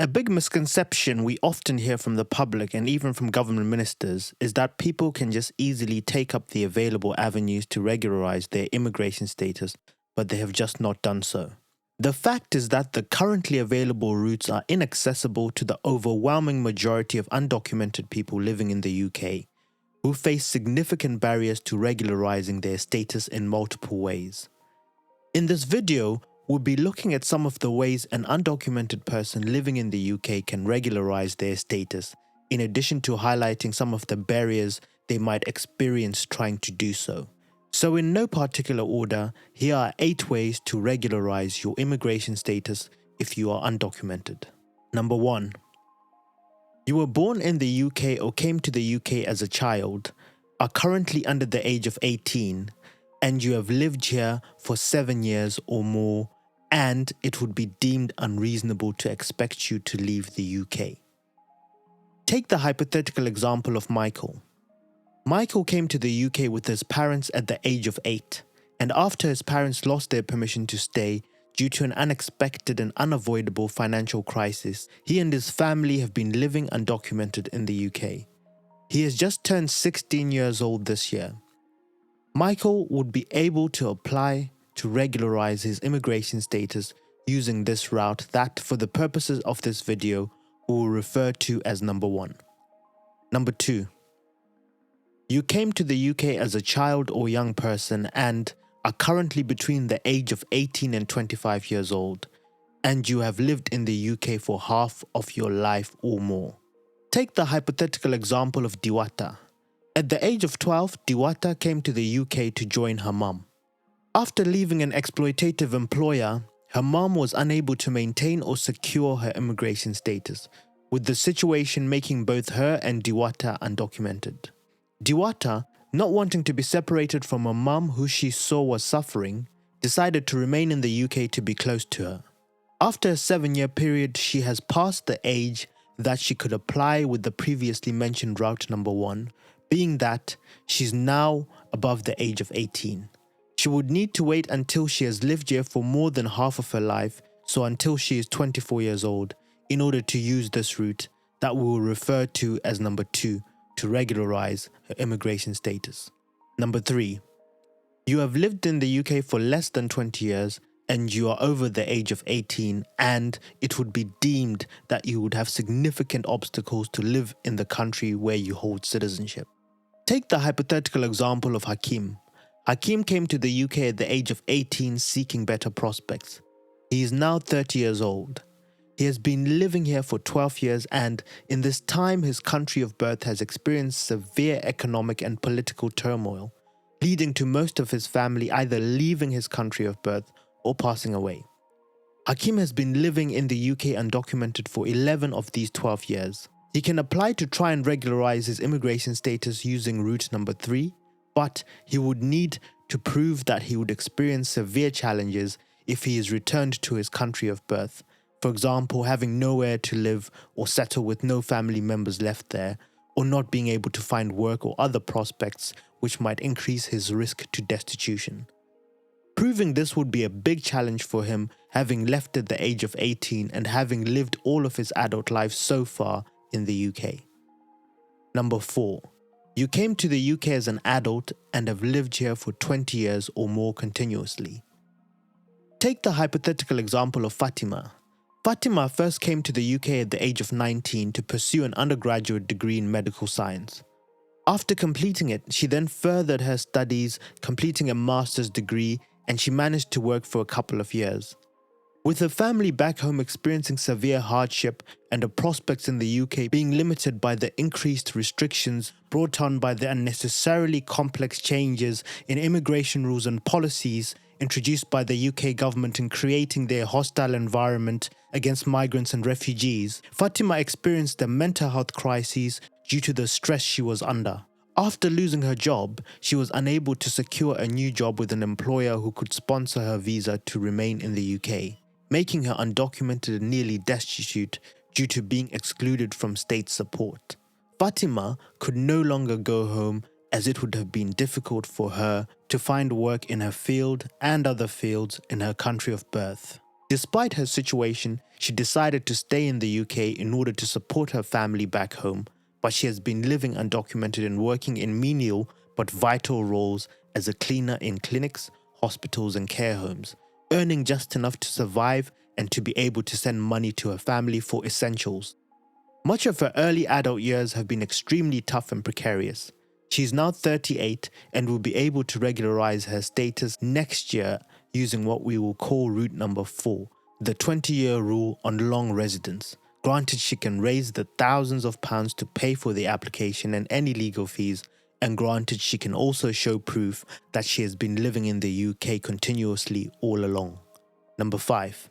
A big misconception we often hear from the public and even from government ministers is that people can just easily take up the available avenues to regularize their immigration status, but they have just not done so. The fact is that the currently available routes are inaccessible to the overwhelming majority of undocumented people living in the UK, who face significant barriers to regularizing their status in multiple ways. In this video, we'll be looking at some of the ways an undocumented person living in the UK can regularize their status, in addition to highlighting some of the barriers they might experience trying to do so. So in no particular order, here are 8 ways to regularize your immigration status if you are undocumented. Number 1. You were born in the UK or came to the UK as a child, are currently under the age of 18, and you have lived here for 7 years or more, and it would be deemed unreasonable to expect you to leave the UK. Take the hypothetical example of Michael. Michael came to the UK with his parents at the age of 8, and after his parents lost their permission to stay due to an unexpected and unavoidable financial crisis, he and his family have been living undocumented in the UK. He has just turned 16 years old this year. Michael would be able to apply to regularize his immigration status using this route that, for the purposes of this video, we will refer to as number 1. Number 2. You came to the UK as a child or young person and are currently between the age of 18 and 25 years old, and you have lived in the UK for half of your life or more. Take the hypothetical example of Diwata. At the age of 12, Diwata came to the UK to join her mum. After leaving an exploitative employer, her mum was unable to maintain or secure her immigration status, with the situation making both her and Diwata undocumented. Diwata, not wanting to be separated from a mum who she saw was suffering, decided to remain in the UK to be close to her. After a 7-year period, she has passed the age that she could apply with the previously mentioned route number 1, being that she's now above the age of 18. She would need to wait until she has lived here for more than half of her life, so until she is 24 years old, in order to use this route that we will refer to as number 2, to regularize her immigration status. Number 3. You have lived in the UK for less than 20 years and you are over the age of 18, and it would be deemed that you would have significant obstacles to live in the country where you hold citizenship. Take the hypothetical example of Hakim. Hakim came to the UK at the age of 18 seeking better prospects. He is now 30 years old. He has been living here for 12 years, and in this time his country of birth has experienced severe economic and political turmoil, leading to most of his family either leaving his country of birth or passing away. Hakim has been living in the UK undocumented for 11 of these 12 years. He can apply to try and regularize his immigration status using route number 3, but he would need to prove that he would experience severe challenges if he is returned to his country of birth. For example, having nowhere to live or settle with no family members left there, or not being able to find work or other prospects which might increase his risk to destitution. Proving this would be a big challenge for him, having left at the age of 18 and having lived all of his adult life so far in the UK. Number 4. You came to the UK as an adult and have lived here for 20 years or more continuously. Take the hypothetical example of Fatima. Fatima first came to the UK at the age of 19 to pursue an undergraduate degree in medical science. After completing it, she then furthered her studies, completing a master's degree, and she managed to work for a couple of years. With her family back home experiencing severe hardship and her prospects in the UK being limited by the increased restrictions brought on by the unnecessarily complex changes in immigration rules and policies introduced by the UK government in creating their hostile environment against migrants and refugees, Fatima experienced a mental health crisis due to the stress she was under. After losing her job, she was unable to secure a new job with an employer who could sponsor her visa to remain in the UK, making her undocumented and nearly destitute due to being excluded from state support. Fatima could no longer go home, as it would have been difficult for her to find work in her field and other fields in her country of birth. Despite her situation, she decided to stay in the UK in order to support her family back home, but she has been living undocumented and working in menial but vital roles as a cleaner in clinics, hospitals and care homes, earning just enough to survive and to be able to send money to her family for essentials. Much of her early adult years have been extremely tough and precarious. She is now 38 and will be able to regularize her status next year using what we will call route number 4, the 20-year rule on long residence. Granted, she can raise the thousands of pounds to pay for the application and any legal fees, and granted, she can also show proof that she has been living in the UK continuously all along. Number 5.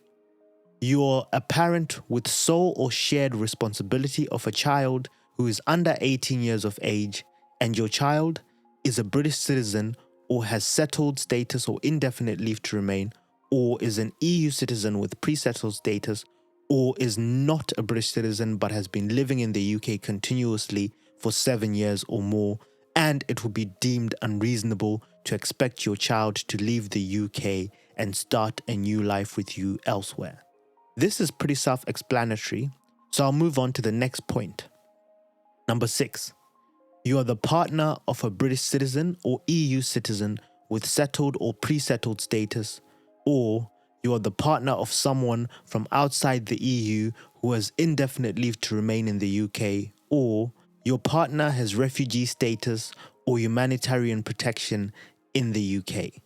You are a parent with sole or shared responsibility of a child who is under 18 years of age, and your child is a British citizen or has settled status or indefinite leave to remain, or is an EU citizen with pre-settled status, or is not a British citizen but has been living in the UK continuously for 7 years or more, and it will be deemed unreasonable to expect your child to leave the UK and start a new life with you elsewhere. This is pretty self-explanatory, so I'll move on to the next point. Number 6. You are the partner of a British citizen or EU citizen with settled or pre-settled status, or you are the partner of someone from outside the EU who has indefinite leave to remain in the UK, or your partner has refugee status or humanitarian protection in the UK.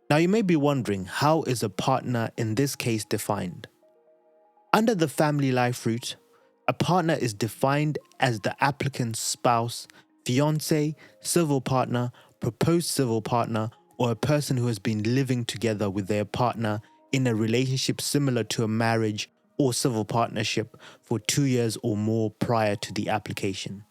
Now you may be wondering, how is a partner in this case defined? Under the family life route, a partner is defined as the applicant's spouse, fiancé, civil partner, proposed civil partner, or a person who has been living together with their partner in a relationship similar to a marriage or civil partnership for 2 years or more prior to the application.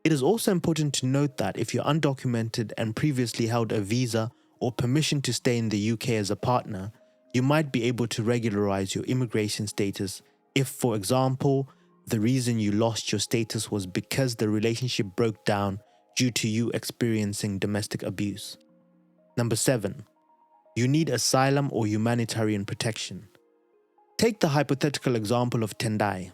It is also important to note that if you're undocumented and previously held a visa or permission to stay in the UK as a partner, you might be able to regularize your immigration status if, for example, the reason you lost your status was because the relationship broke down due to you experiencing domestic abuse. Number 7. You need asylum or humanitarian protection. Take the hypothetical example of Tendai.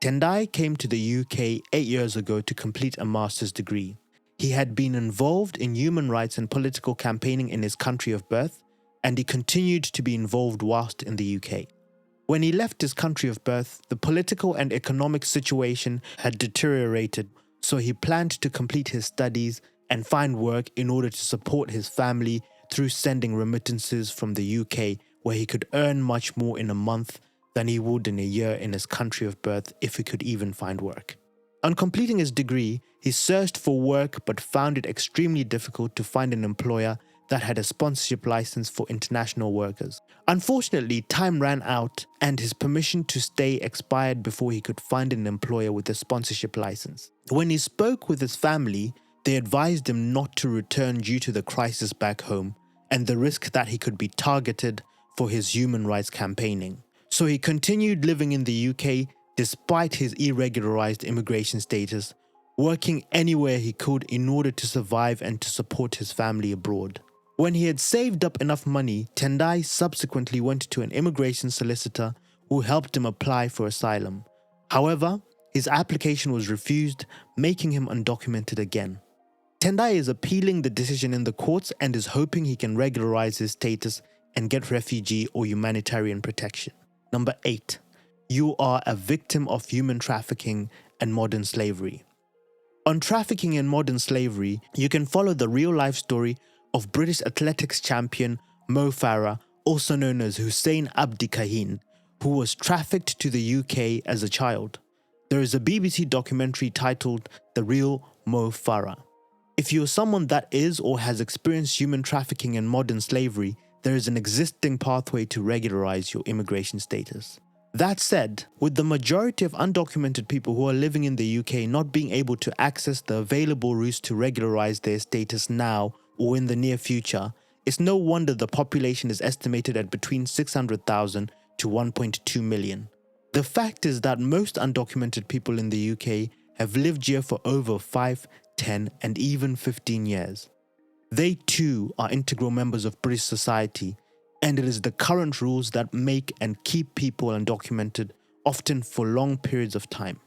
Tendai came to the UK 8 years ago to complete a master's degree. He had been involved in human rights and political campaigning in his country of birth, and he continued to be involved whilst in the UK. When he left his country of birth, the political and economic situation had deteriorated, so he planned to complete his studies and find work in order to support his family through sending remittances from the UK, where he could earn much more in a month than he would in a year in his country of birth if he could even find work. On completing his degree, he searched for work but found it extremely difficult to find an employer that had a sponsorship license for international workers. Unfortunately, time ran out and his permission to stay expired before he could find an employer with a sponsorship license. When he spoke with his family, they advised him not to return due to the crisis back home and the risk that he could be targeted for his human rights campaigning. So he continued living in the UK despite his irregularized immigration status, working anywhere he could in order to survive and to support his family abroad. When he had saved up enough money, Tendai subsequently went to an immigration solicitor who helped him apply for asylum. However, his application was refused, making him undocumented again. Tendai is appealing the decision in the courts and is hoping he can regularize his status and get refugee or humanitarian protection. Number 8. You are a victim of human trafficking and modern slavery. On trafficking and modern slavery, you can follow the real-life story of British athletics champion Mo Farah, also known as Hussein Abdi Kahin, who was trafficked to the UK as a child. There is a BBC documentary titled The Real Mo Farah. If you are someone that is or has experienced human trafficking and modern slavery, there is an existing pathway to regularize your immigration status. That said, with the majority of undocumented people who are living in the UK not being able to access the available routes to regularize their status now or in the near future, it's no wonder the population is estimated at between 600,000 to 1.2 million. The fact is that most undocumented people in the UK have lived here for over 5, 10, and even 15 years. They too are integral members of British society, And it is the current rules that make and keep people undocumented, often for long periods of time.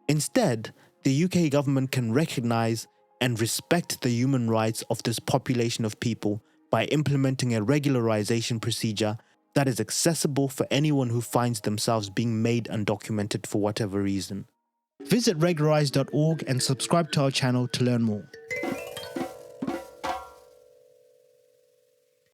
Instead, the UK government can recognise and respect the human rights of this population of people by implementing a regularisation procedure that is accessible for anyone who finds themselves being made undocumented for whatever reason. Visit regularise.org and subscribe to our channel to learn more.